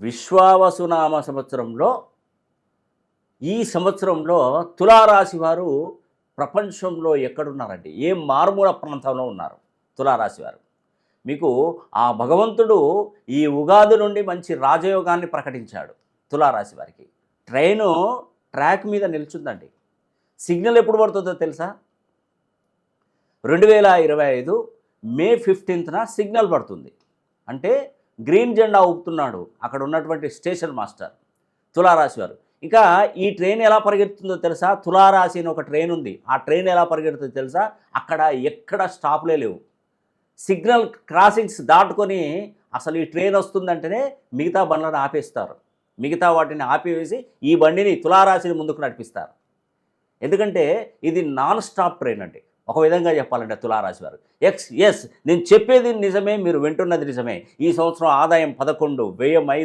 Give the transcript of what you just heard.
విశ్వావసునామ సంవత్సరంలో ఈ సంవత్సరంలో తులారాశి వారు ప్రపంచంలో ఎక్కడున్నారండి? ఏ మారుమూల ప్రాంతంలో ఉన్నారు తులారాశి వారు. మీకు ఆ భగవంతుడు ఈ ఉగాది నుండి మంచి రాజయోగాన్ని ప్రకటించాడు తులారాశి వారికి. ట్రైను ట్రాక్ మీద నిల్చుందండి. సిగ్నల్ ఎప్పుడు పడుతుందో తెలుసా? 2025 మే 15న సిగ్నల్ పడుతుంది. అంటే గ్రీన్ జెండా ఊపుతున్నాడు అక్కడ ఉన్నటువంటి స్టేషన్ మాస్టర్ తులారాశి వారు. ఇంకా ఈ ట్రైన్ ఎలా పరిగెడుతుందో తెలుసా? తులారాశి అని ఒక ట్రైన్ ఉంది. ఆ ట్రైన్ ఎలా పరిగెడుతుందో తెలుసా? అక్కడ ఎక్కడ స్టాప్లే లేవు. సిగ్నల్ క్రాసింగ్స్ దాటుకొని అసలు ఈ ట్రైన్ వస్తుందంటేనే మిగతా బండ్లను ఆపేస్తారు. మిగతా వాటిని ఆపివేసి ఈ బండిని తులారాశిని ముందుకు నడిపిస్తారు. ఎందుకంటే ఇది నాన్ స్టాప్ ట్రైన్ అండి. ఒక విధంగా చెప్పాలంటే తులారాశి వారు ఎస్ నేను చెప్పేది నిజమే, మీరు వింటున్నది నిజమే. ఈ సంవత్సరం ఆదాయం 11, వ్యయం 5.